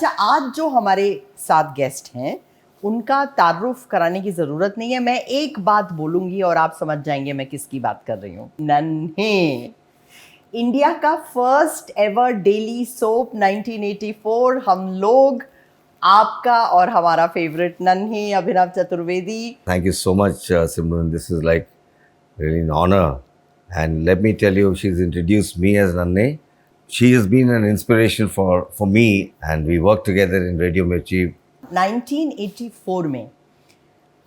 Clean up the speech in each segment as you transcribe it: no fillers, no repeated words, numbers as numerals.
अच्छा, आज जो हमारे साथ गेस्ट हैं उनका तारुफ कराने की ज़रूरत नहीं है। मैं एक बात बोलूँगी और आप समझ जाएंगे मैं किसकी बात कर रही हूँ। नन्हे, इंडिया का फर्स्ट एवर डेली सोप 1984। हम लोग, आपका और हमारा फेवरेट नन्हे अभिनव Chaturvedi. Thank you so much, Simran. This is like really an honor. And let me tell you, she's introduced me as Nanne. She has been an inspiration for me, and we worked together in Radio Mirchi. 1984 में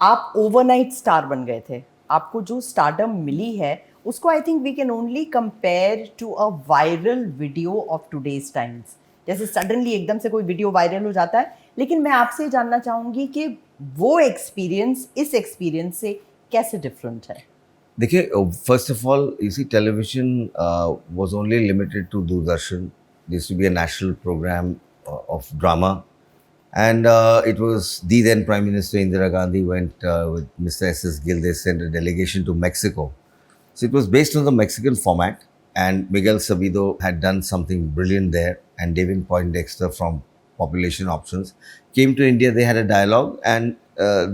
आप overnight star बन गए थे। आपको जो stardom मिली है उसको I think we can only compare to a viral video of today's times. जैसे सडनली एकदम से कोई वीडियो वायरल हो जाता है, लेकिन मैं आपसे जानना चाहूँगी कि वो एक्सपीरियंस इस एक्सपीरियंस से कैसे डिफरेंट है? देखिए, first of all, you see, television was only limited to Doordarshan. There used to be a national program of drama. And it was the then Prime Minister Indira Gandhi went with Mr. S.S. Gill. They sent a delegation to Mexico. So it was based on the Mexican format. And Miguel Sabido had done something brilliant there. And David Poindexter from Population Options came to India. They had a dialogue and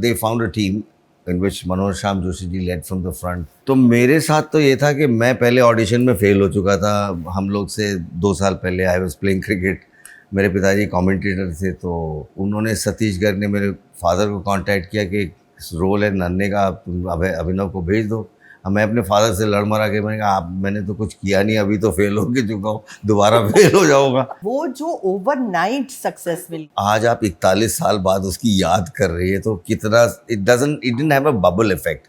they found a team in which Manohar Shyam Joshi ji led from the front. तो मेरे साथ तो ये था कि मैं पहले audition में फेल हो चुका था। हम लोग से 2 साल पहले आई वॉज प्लेइंग क्रिकेट। मेरे पिताजी कमेंटेटर थे, तो उन्होंने सतीश गर्ग ने मेरे फादर को कांटेक्ट किया कि रोल है नन्हे का, तुम अभिनव को भेज दो। अब मैं अपने फादर से लड़ मरा के मैंने कहा मैंने तो कुछ किया नहीं, अभी तो फेल हो के चुका हूँ, दोबारा फेल हो जाऊँगा। वो जो ओवरनाइट सक्सेस मिल, आज आप 41 साल बाद उसकी याद कर रही है तो कितना it didn't have a bubble effect.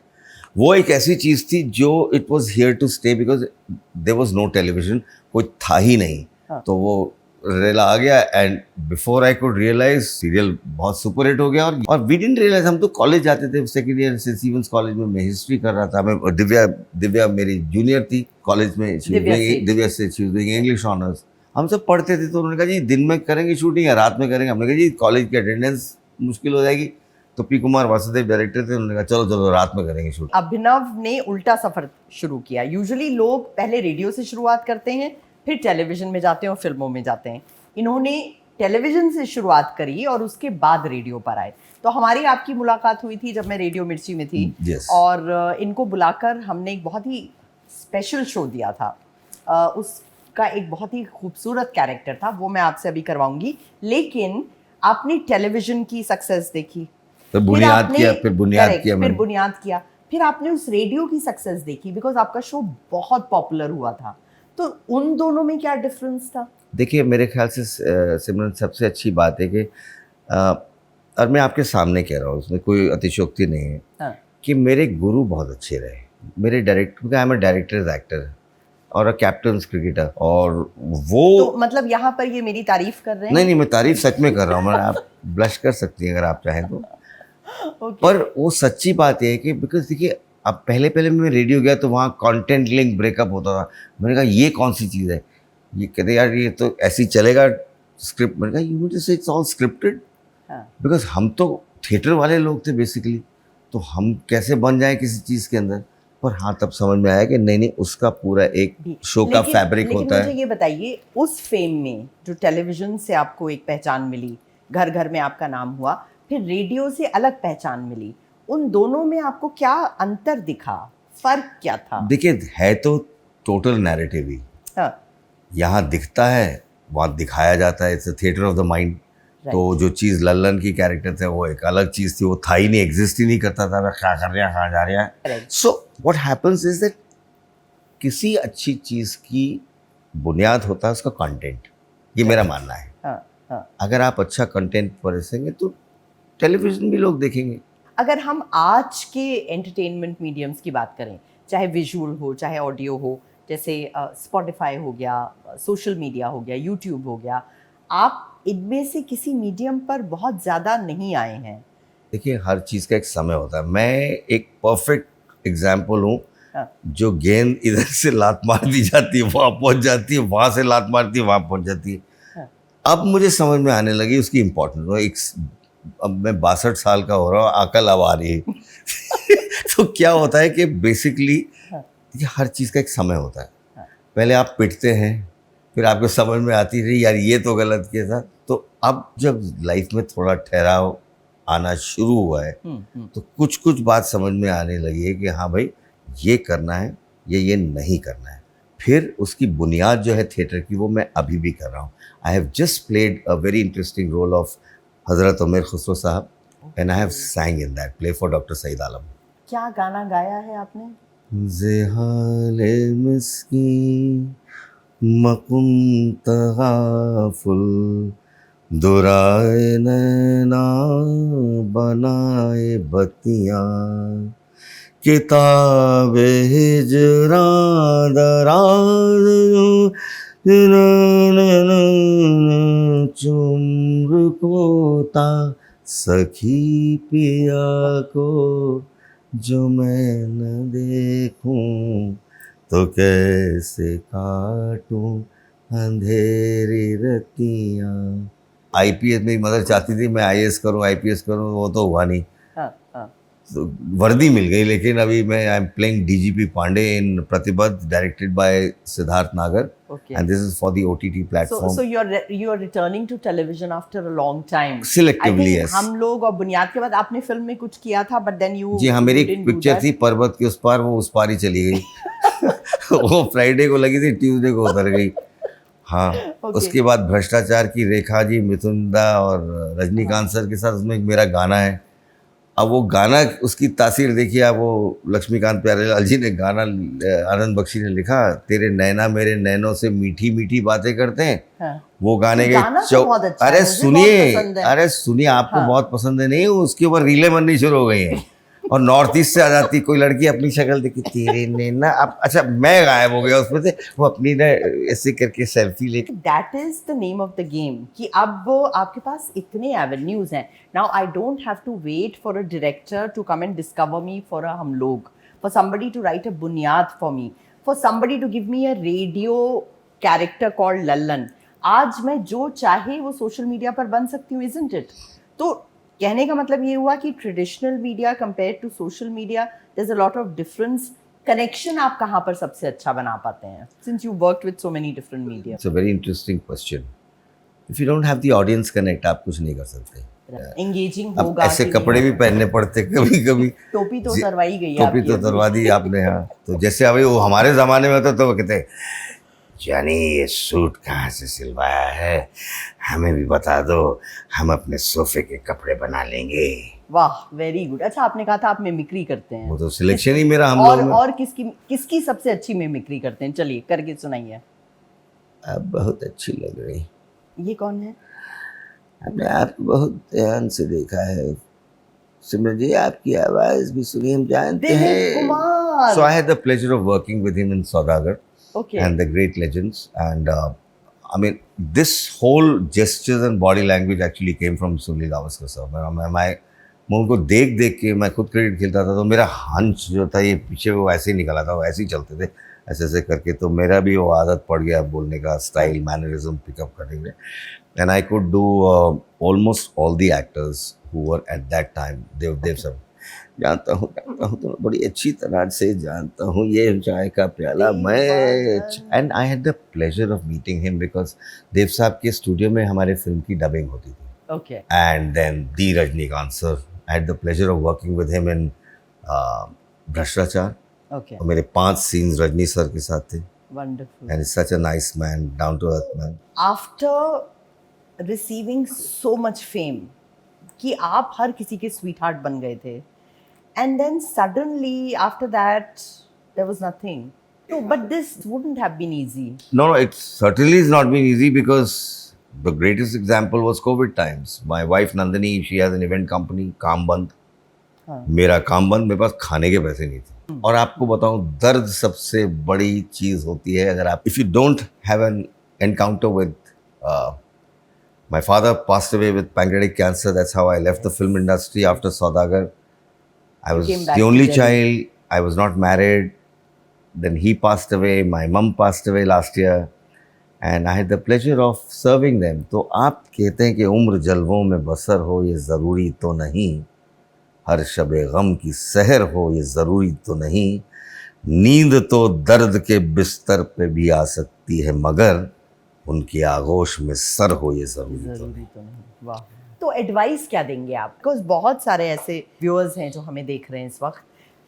वो एक ऐसी चीज़ थी जो it was here to stay because there was no television, कोई था ही नहीं। तो वो रेला आ गया and before I could realize serial बहुत सुपर हिट हो गया। और वी डिडंट रियलाइज, हम तो कॉलेज जाते थे, सेकेंड ईयर से सीवंस कॉलेज में मैं हिस्ट्री कर रहा था। मैं दिव्या मेरी जूनियर थी कॉलेज में, दिव्या से she was doing English honours. हम सब पढ़ते थे तो उन्होंने कहा जी दिन में करेंगे शूटिंग या रात में करेंगे। हमने कहा जी कॉलेज की अटेंडेंस मुश्किल हो जाएगी। तो पी कुमार वासुदेव डायरेक्टर थे, उन्होंने कहा चलो चलो रात में करेंगे शूटिंग। अभिनव ने उल्टा सफर शुरू किया। यूजुअली लोग पहले रेडियो से शुरुआत करते हैं, फिर टेलीविजन में जाते हैं और फिल्मों में जाते हैं। इन्होंने टेलीविजन से शुरुआत करी और उसके बाद रेडियो पर आए। तो हमारी आपकी मुलाकात हुई थी जब मैं रेडियो मिर्ची में थी। yes. और इनको बुलाकर हमने एक बहुत ही स्पेशल शो दिया था। उसका एक बहुत ही खूबसूरत कैरेक्टर था, वो मैं आपसे अभी करवाऊंगी। लेकिन आपने टेलीविजन की सक्सेस देखी, फिर बुनियाद किया, फिर आपने उस रेडियो की सक्सेस देखी बिकॉज आपका शो बहुत पॉपुलर हुआ था। तो उन दोनों में क्या डिफरेंस था? देखिए, मेरे ख्याल से सिमरन सबसे अच्छी बात है कि और मैं आपके सामने कह रहा हूँ, उसमें कोई अतिशयोक्ति नहीं है। हाँ। कि मेरे गुरु बहुत अच्छे रहे। मेरे director, I am a director actor और अ कैप्टन क्रिकेटर। और वो तो मतलब यहाँ पर ये मेरी तारीफ कर रहे हैं? नहीं, मैं तारीफ सच में कर रहा हूँ। आप ब्लश कर सकती हैं अगर आप चाहें तो। okay. पर वो सच्ची बात है कि बिकॉज देखिए, अब पहले मैं रेडियो गया तो वहाँ कंटेंट लिंक ब्रेकअप होता था। मैंने कहा ये कौन सी चीज़ है? ये कहते यार ये तो ऐसे ही चलेगा स्क्रिप्ट। मैंने कहा यू मुझे से इट्स ऑल स्क्रिप्टेड। बिकॉज हम तो थिएटर वाले लोग थे बेसिकली, तो हम कैसे बन जाएं किसी चीज़ के अंदर। पर हाँ, तब समझ में आया कि नहीं उसका पूरा एक शो का फैब्रिक होता है। मुझे ये बताइए, उस फेम में जो टेलीविजन से आपको एक पहचान मिली, घर घर में आपका नाम हुआ, फिर रेडियो से अलग पहचान मिली, उन दोनों में आपको क्या अंतर दिखा, फर्क क्या था? देखिए, है तो टोटल नैरेटिव ही। हाँ। यहाँ दिखता है, वहाँ दिखाया जाता है। It's a theatre of the mind. तो जो चीज़ लल्लन की कैरेक्टर थे वो एक अलग चीज़ थी, वो था ही नहीं, एग्जिस्ट ही नहीं करता था। क्या कर रहा है, कहाँ जा रहा है। So what happens is that किसी अच्छी चीज़ की बुनियाद होता है उसका कंटेंट। ये मेरा मानना है। हाँ। अगर आप अच्छा कंटेंट परोसेंगे तो टेलीविज़न भी लोग देखेंगे। अगर हम आज के एंटरटेनमेंट मीडियम्स की बात करें, चाहे विजुअल हो चाहे ऑडियो हो, जैसे स्पॉटिफाई हो गया, सोशल मीडिया हो गया, यूट्यूब हो गया, आप इनमें से किसी मीडियम पर बहुत ज़्यादा नहीं आए हैं? देखिए, हर चीज़ का एक समय होता है। मैं एक परफेक्ट एग्जाम्पल हूँ। जो गेंद इधर से लात मार दी जाती है वहाँ पहुँच जाती है, वहाँ से लात मारती है वहाँ पहुँच जाती है। अब मुझे समझ में आने लगी उसकी इम्पोर्टेंस। अब मैं 62 साल का हो रहा हूँ, अकल अब आ रही है। तो क्या होता है कि बेसिकली हर चीज़ का एक समय होता है। पहले आप पिटते हैं, फिर आपको समझ में आती रही यार ये तो गलत किया था, तो अब जब लाइफ में थोड़ा ठहराव आना शुरू हुआ है तो कुछ कुछ बात समझ में आने लगी है कि हाँ भाई ये करना है, ये नहीं करना है। फिर उसकी बुनियाद जो है थिएटर की वो मैं अभी भी कर रहा हूँ। I have just played a very interesting role of Hazrat Umar Khusro Sahab and I have sang in that play for doctor Saeed Alam. क्या गाना गाया है आपने? ज़ेहाले मिस्की मकुम तगाफुल दुराए नैना बनाए बतियाँ किताब हिजरा दराज चुम्र कोता सखी पिया को जो मैं न देखूं तो कैसे काटूं अंधेरी रतियाँ। आईपीएस मेरी मदर चाहती थी मैं आईएएस करूं, आईपीएस करूं, वो तो हुआ नहीं। हाँ, हाँ। तो वर्दी मिल गई, लेकिन अभी मैं I am playing DGP Pandey in Pratibaddh, directed bye Siddharth नागर, Okay. and this is for the OTT platform. So you're returning to television after a long time. Selectively, I think yes. हम लोग और बुनियाद के बाद आपने फिल्म में कुछ किया था, but then you जी हाँ, मेरी didn't do पिक्चर that. थी पर्वत के उस पार, वो उस पार ही चली गई। वो फ्राइडे को लगी थी, ट्यूसडे को उतर गई। हाँ, Okay. उसके बाद भ्रष्टाचार की रेखा जी मिथुनदा और रजनीकांत सर के साथ उसमें एक मेरा गाना है। अब वो गाना, उसकी तासीर देखिए आप, वो लक्ष्मीकांत प्यारेलाल जी ने गाना, आनंद बख्शी ने लिखा, तेरे नैना मेरे नैनों से मीठी मीठी बातें करते हैं। हाँ. वो गाने के गाना तो बहुत अच्छा है, अरे मुझे सुनिए, बहुत पसंद है। अरे सुनिए, आपको हाँ. बहुत पसंद है नहीं, उसके ऊपर रीलें बननी शुरू हो गई हैं। और नॉर्थ ईस्ट से आ जाती कोई लड़की, अपनी शक्ल देखी, तेरे नैना, अब अच्छा मैं गायब हो गया उसमें से, वो अपनी ना ऐसे करके सेल्फी लेके। That is the name of the game कि अब आपके पास इतने avenues हैं. Now I don't have to wait for a director to come and discover me for a हम लोग, for somebody to write a बुनियाद for me, for somebody to give me a radio character called Lallan. आज मैं जो चाहे वो social media पर बन सकती हूँ, isn't it? तो कहने का मतलब ये हुआ कि traditional media compare to social media, there is a lot of difference. Connection आप कहाँ पर सबसे अच्छा बना पाते हैं, since you worked with so many different media? It's a very interesting question. If you don't have the audience connect, आप कुछ नहीं कर सकते। एंगेजिंग अब होगा, ऐसे कपड़े भी पहनने पड़ते कभी कभी। टोपी तो उतरवाई गई है, टोपी तो उतरवा दी आपने। हाँ, तो जैसे अभी वो हमारे ज़माने में होता तो वो कहते, जानी ये सूट कहाँ से सिलवाया है, हमें भी बता दो, हम अपने सोफे के कपड़े बना लेंगे। वाह, वेरी गुड. अच्छा, आपने कहा था आप मिमिक्री करते हैं. वो तो सिलेक्शन ही मेरा हम और लोग में। और किसकी सबसे अच्छी मिमिक्री करते हैं? चलिए करके सुनाइए. आप बहुत अच्छी लग रही। ये कौन है? हमने आपको बहुत ध्यान से देखा है सिमरन जी, आपकी आवाज भी सुनी, हम जानते दिलीप हैं। Kumar. So I had the pleasure of working with him in Saudagar. Okay. And the great legends. And I mean, this whole gestures and body language actually came from Sunil Gavaskar sir. मैं उनको देख देख के, मैं खुद cricket खेलता था तो मेरा हंच जो था ये पीछे वो ऐसे ही निकला था, वो ऐसे ही चलते थे ऐसे ऐसे करके, तो मेरा भी वो आदत पड़ गया बोलने का, स्टाइल मैनरिज्म पिकअप करने के। And I could do almost all the actors who were at that time. Dev सब जानता हूँ तो बड़ी अच्छी तरह से जानता हूँ, ये चाय का प्याला मैं। And I had the pleasure of meeting him because Dev Sahab के स्टूडियो में हमारे फिल्म की डबिंग होती थी। Okay. And then the Rajnikant sir, I had the pleasure of working with him in Bhrashtachaar. Okay. और मेरे 5 scenes रजनी सर के साथ थे। Wonderful. And he's such a nice man, down to earth man. After receiving so much fame कि आप हर किसी के sweetheart बन गए थे, and then suddenly after that there was nothing. No, but this wouldn't have been easy. No, it certainly has not been easy because the greatest example was COVID times. My wife Nandini, she has an event company, काम बंद। हाँ. मेरा काम बंद, मेरे पास खाने के पैसे नहीं थे। और आपको बताऊं, दर्द सबसे बड़ी चीज होती है अगर आप, if you don't have an encounter with my father passed away with pancreatic cancer. That's how I left the film industry after Saudagar. I was Came back the only to Delhi. child. I was not married. Then he passed away. My mum passed away last year. And I had the pleasure of serving them. तो आप कहते हैं कि उम्र जलवों में बसर हो, ये ज़रूरी तो नहीं। हर शबे गम की सहर हो, ये ज़रूरी तो नहीं। नींद तो दर्द के बिस्तर पे भी आ सकती है, मगर उनकी आगोश में सर हो ये जरूरी तो जरूरी नहीं। तो नहीं। वाह। तो एडवाइस क्या देंगे आप, बिकॉज बहुत सारे ऐसे व्यूअर्स हैं जो हमें देख रहे हैं इस वक्त,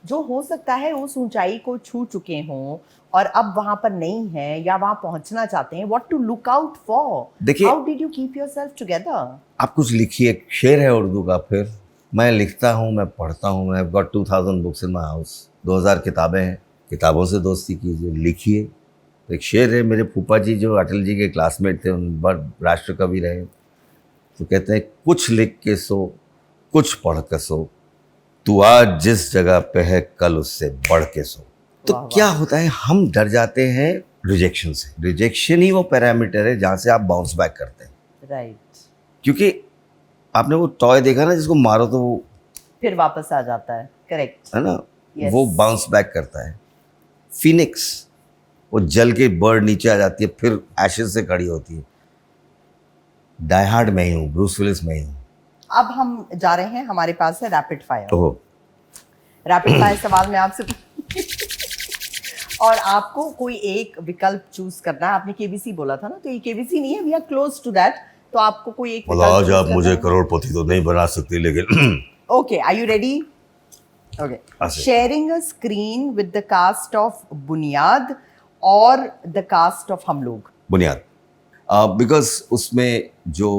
जो हो सकता है उस ऊंचाई को छू चुके हों और अब वहां पर नहीं है या वहां पहुंचना चाहते हैं, what to look out for, देखिए- how did you keep yourself together? आप कुछ लिखिए, एक शेर है उर्दू का, फिर मैं लिखता हूँ, मैं पढ़ता हूँ, मैं got 2000 books in my house, 2000 किताबें हैं, किताबों से दोस्ती कीजिए, लिखिए। तो एक शेर है, मेरे फूफा जी जो अटल जी के क्लासमेट थे, उन बड़ राष्ट्र कवि रहे, तो कहते हैं कुछ लिख के सो, कुछ पढ़ के सो, तू आज जिस जगह पे है कल उससे बढ़ के सो। तो वाह, वाह। क्या होता है, हम डर जाते हैं रिजेक्शन से। रिजेक्शन ही वो पैरामीटर है जहाँ से आप बाउंस बैक करते हैं। राइट। क्योंकि आपने वो टॉय देखा ना जिसको मारो तो वो, फिर वापस आ जाता है, करेक्ट। है ना, Yes. वो बाउंस बैक करता है। फिनिक्स, वो जल के बर्ड नीचे आ जाती है, फिर एशेज से खड़ी होती है। डाई हार्ड मैं ही हूँ, ब्रूस विलिस मैं ही हूँ। अब हम जा रहे हैं, हमारे पास है रैपिड फायर। ओहो, रैपिड फायर सवाल मैं आपसे और आपको कोई एक विकल्प चूज करना है। आपने केबीसी बोला था ना, तो ये केबीसी नहीं है, we are close to that. तो आपको कोई एक मतलब आज आप मुझे करोड़पति तो नहीं बना सकती, लेकिन okay, are you ready? Okay, ऐसे। Sharing a screen with the cast of Buniyaad और द कास्ट ऑफ हम लोग। बुनियाद, बिकॉज उसमें जो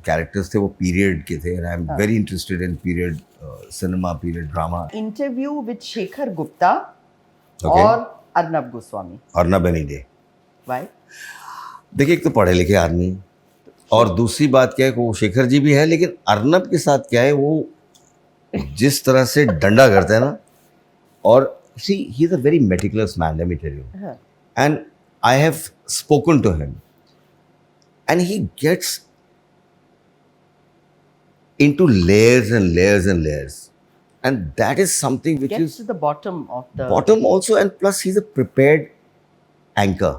कैरेक्टर्स थे वो पीरियड के थे, and I am very interested in period cinema, period drama. Interview with Shekhar Gupta Okay. और Arnab Goswami. Arnab any day. Why? देखिए, एक तो पढ़े लिखे आदमी, और दूसरी बात क्या है कि वो शेखर जी भी है, लेकिन अर्नब के साथ क्या है, वो जिस तरह से डंडा करते हैं ना, और see he is a very meticulous man, let me tell you, हाँ, and I have spoken to him, and he gets into layers and layers and layers, and that is something which gets is to the bottom of the bottom also, and plus he's a prepared anchor,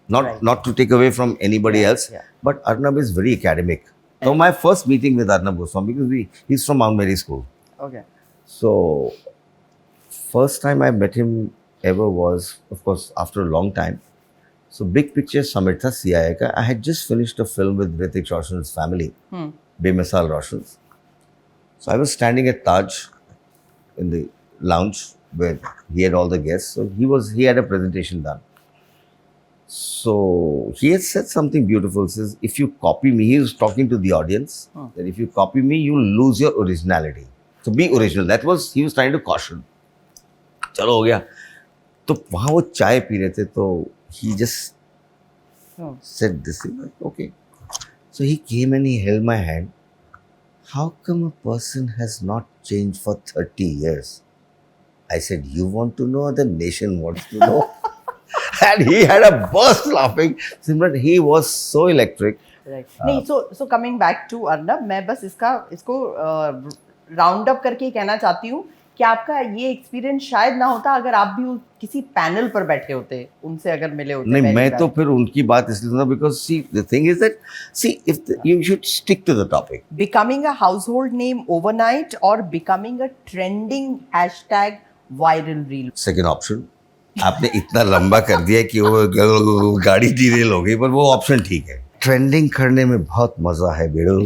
not Right. not to take away from anybody Yeah, else, yeah. but Arnab is very academic. So my first meeting with Arnab Goswami, because he's from Mount Mary School, Okay. so first time I met him ever was, of course, after a long time. So big picture summit tha CIA ka. I had just finished a film with Hrithik Roshan's family, Bemisal Roshans. So I was standing at Taj in the lounge where he had all the guests. So he had a presentation done. So he had said something beautiful. Says, if you copy me, he was talking to the audience, that if you copy me, you'll lose your originality. So be original. That was, he was trying to caution. चलो हो गया। तो वहाँ वो चाय P रहे थे, तो he just said this thing, like, okay. So he came and he held my hand. How come a person has not changed for 30 years? I said, you want to know, the nation wants to know. And he had a burst laughing. Simran, he was so electric. Right. नहीं, so coming back to Arnab, मैं बस इसको round up करके कहना चाहती हूँ कि आपका ये एक्सपीरियंस शायद ना होता अगर आप भी किसी पैनल पर बैठे होते, उनसे अगर मिले होते। नहीं, मैं तो फिर उनकी बात इसलिए सुना, because see the thing is that, see if you should stick to the topic. Becoming a household name overnight और becoming a trending hashtag viral reel. Second option. आपने इतना लंबा कर दिया कि वो गाड़ी डिरेल हो गई, पर वो ऑप्शन ठीक है। ट्रेंडिंग करने में बहुत मजा है बेड़ो।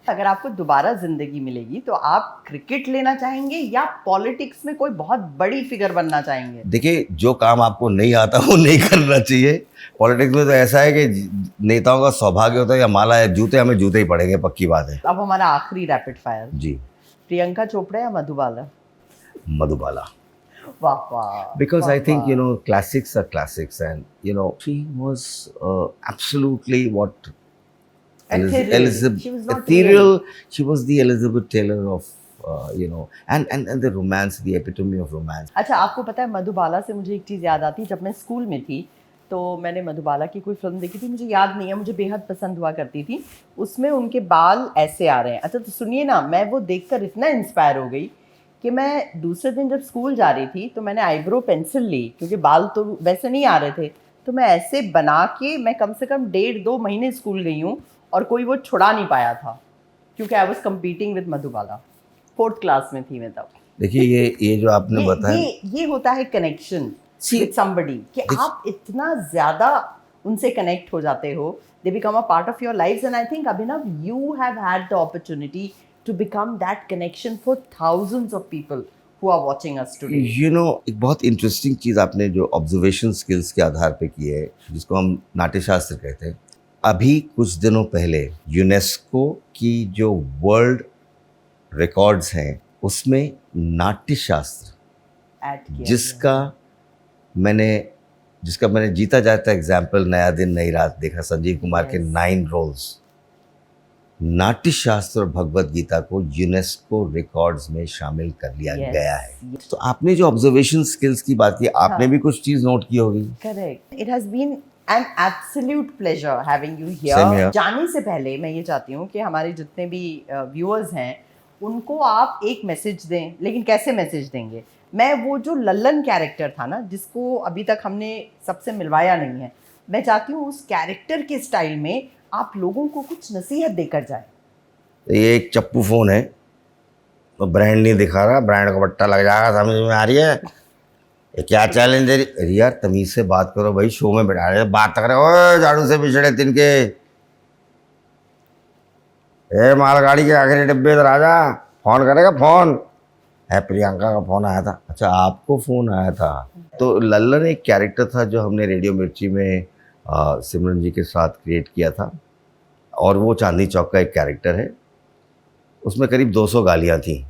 अगर आपको दोबारा जिंदगी मिलेगी तो आप क्रिकेट लेना चाहेंगे या पॉलिटिक्स में कोई बहुत बड़ी फिगर बनना चाहेंगे? देखिए, जो काम आपको नहीं आता वो नहीं करना चाहिए। पॉलिटिक्स में तो ऐसा है कि नेताओं का सौभाग्य होता है या माला है, जूते हमें जूते ही पड़ेंगे, पक्की बात है। अब हमारा आखिरी रैपिड फायर जी। प्रियंका चोपड़ा या मधुबाला? मधुबाला। वाह वाह। Because वाह, I think, वाह। you know, classics are classics, and you know, she was absolutely what Ethereal. Elizabeth, She was not ethereal. She was the Elizabeth Taylor of, you know, and the romance, the epitome of romance. अच्छा, आपको पता है मधुबाला से मुझे एक चीज़ याद आती है। जब मैं स्कूल में थी तो मैंने मधुबाला की कोई फिल्म देखी थी, मुझे याद नहीं है, मुझे बेहद पसंद हुआ करती थी। उसमें उनके बाल ऐसे आ रहे हैं। अच्छा, तो सुनिए ना, मैं वो देखकर इतना इंस्पायर हो गई कि मैं दूसरे दिन जब स्कूल जा रही थी तो मैंने आईब्रो पेंसिल ली, क्योंकि बाल तो वैसे नहीं आ रहे थे, तो मैं ऐसे बना के मैं कम से कम 1.5-2 महीने स्कूल गई हूँ और कोई वो छुड़ा नहीं पाया था, क्योंकि I was competing with Madhubala. 4th class में थी मैं तब। देखिए, ये जो आपने ये बताया, ये ये होता है कनेक्शन See, विद समबडी, कि आप इतना ज्यादा उनसे कनेक्ट हो जाते हो, they become a part of your life. And I think Abhinav, you have had the opportunity to become that connection for thousands of people who are watching us today. You know, एक बहुत interesting चीज़ आपने जो observation skills के आधार पे की है, जिसको हम नाट्यशास्त्र कहते हैं. अभी कुछ दिनों पहले यूनेस्को की जो वर्ल्ड रिकॉर्ड्स हैं उसमें नाट्यशास्त्र ऐड किया जिसका मैंने जीता जाता एग्जाम्पल नया दिन नई रात देखा, संजीव कुमार के Yes. 9 रोल्स, नाट्यशास्त्र और भगवत गीता को यूनेस्को रिकॉर्ड्स में शामिल कर लिया Yes. गया है. तो आपने जो ऑब्जर्वेशन स्किल्स की बात की, आपने हाँ. भी कुछ चीज नोट की होगी. Correct. It has been an absolute pleasure having you Same here. here. जाने से पहले मैं ये चाहती हूँ कि हमारे जितने भी व्यूअर्स हैं उनको आप एक मैसेज दें, लेकिन कैसे मैसेज देंगे? मैं वो जो लल्लन कैरेक्टर था ना, जिसको अभी तक हमने सबसे मिलवाया नहीं है, मैं चाहती हूँ उस कैरेक्टर के स्टाइल में आप लोगों को कुछ नसीहत देकर जाए. ये एक चप्पू फोन है, तो ब्रांड नहीं दिखा रहा, ब्रांड का बट्टा लग जाएगा, समझ में आ रही है? ये क्या चैलेंज है? अरे यार तमीज से बात करो भाई, शो में बैठा रहे बात कर रहे हो, झाड़ू से बिछड़े तिनके. ए मालगाड़ी के आखिरी डिब्बे इधर आजा, फोन करेगा फोन. है प्रियंका का फोन आया था. अच्छा आपको फोन आया था. तो लल्लन एक कैरेक्टर था जो हमने रेडियो मिर्ची में सिमरन जी के साथ क्रिएट किया था, और वो चांदनी चौक का एक कैरेक्टर है. उसमें करीब 200 गालियाँ थी,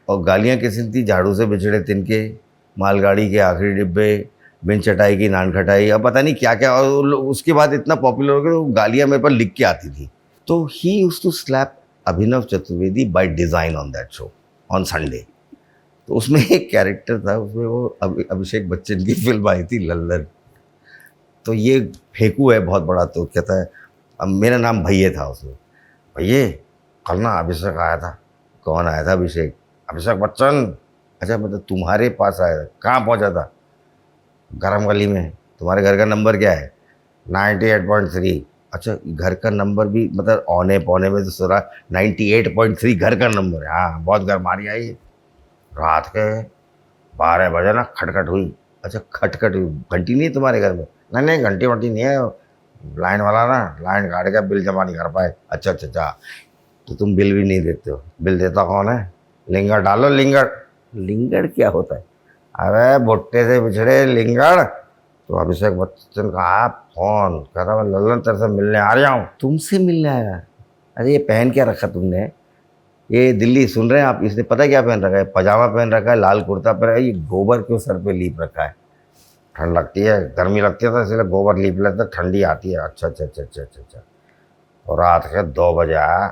और गालियाँ किसी थी? झाड़ू से बिछड़े तिनके, मालगाड़ी के आखिरी डिब्बे, बिन चटाई की नान खटाई, अब पता नहीं क्या क्या. और उसके बाद इतना पॉपुलर हो गया तो गालियाँ मेरे पर लिख के आती थी. तो he used to slap Abhinav Chaturvedi by design on that show on Sunday. तो उसमें एक कैरेक्टर था, उसमें वो अभिषेक बच्चन की फिल्म आई थी लल्लन. तो ये फेंकू है बहुत बड़ा, तो कहता है, अब मेरा नाम भैये था उसमें. भैये कल ना अभिषेक आया था. कौन आया था? अभिषेक. अभिषेक बच्चन. अच्छा मतलब तुम्हारे पास आया था? कहाँ पहुँचा था? गरम गली में. तुम्हारे घर का नंबर क्या है? 98.3. अच्छा घर का नंबर भी मतलब औने पौने में तो सुना 98.3 घर का नंबर है. हाँ बहुत गर्मारी आई. रात के 12 बजे ना खटखट हुई. अच्छा खटखट हुई, घंटी नहीं है तुम्हारे घर में? नहीं नहीं घंटी वंटी नहीं है, लाइन वाला ना लाइन काट के बिल जमा नहीं कर पाए. अच्छा अच्छा अच्छा, तो तुम बिल भी नहीं देते हो? बिल देता कौन है? लिंगड़ डालो. लिंगड़? लिंगड़ क्या होता है? अरे भुट्टे से बिछड़े लिंगड़. तो अभिषेक बच्चन का आप फोन कह रहा, मैं लल्लन तेरे से मिलने आ रहा हूँ. तुमसे मिलने आया? अरे ये पहन क्या रखा तुमने? ये दिल्ली सुन रहे हैं आप? इसने पता क्या पहन रखा है? पजामा पहन रखा है, लाल कुर्ता पहन रखा है. ये गोबर क्यों सर पे लीप रखा है? ठंड लगती है, गर्मी लगती है, तो इसलिए गोबर लीप लेते, ठंडी आती है. अच्छा अच्छा अच्छा अच्छा अच्छा अच्छा. तो रात के 2 बजे आया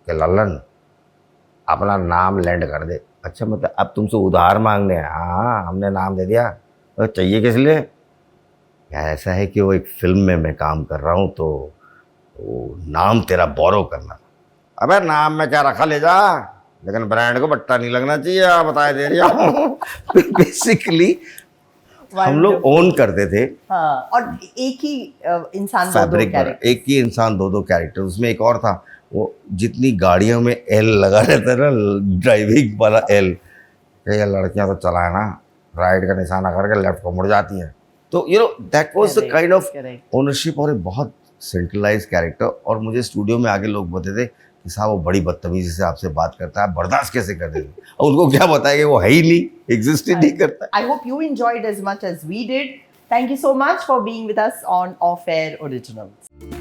कि लल्लन अपना नाम लैंड कर दे. अच्छा मतलब अब तुमसे उधार मांगने हैं? हाँ हमने नाम दे दिया. तो चाहिए किस लिए? क्या ऐसा है कि वो एक फिल्म में मैं काम कर रहा हूँ, तो वो नाम तेरा बोरो करना. अबे नाम में क्या रखा, ले जा, लेकिन ब्रांड को बट्टा नहीं लगना चाहिए, बताए दे रहा हूँ. बेसिकली हम लोग ओन करते थे. हाँ, और एक ही इंसान दो फैब्रिक पर कैरेक्टर. एक ही इंसान 2 कैरेक्टर. उसमें एक और था, वो जितनी गाड़ियों में एल लगा रहता है ना, ड्राइविंग वाला एल, ये लड़कियां तो चलाए ना राइट का निशाना करके लेफ्ट को मुड़ जाती हैं. तो you know that was the kind of ownership, और एक बहुत सेंट्रलाइज कैरेक्टर. और मुझे स्टूडियो में आके लोग बोलते थे कि साहब वो बड़ी बदतमीजी से आपसे बात करता है, बर्दाश्त कैसे कर देते? और उनको क्या बताया कि वो है ही नहीं, एग्जिस्ट ही नहीं करता. I hope you enjoyed as much as we did. Thank you so much for being with us on Off Air Originals.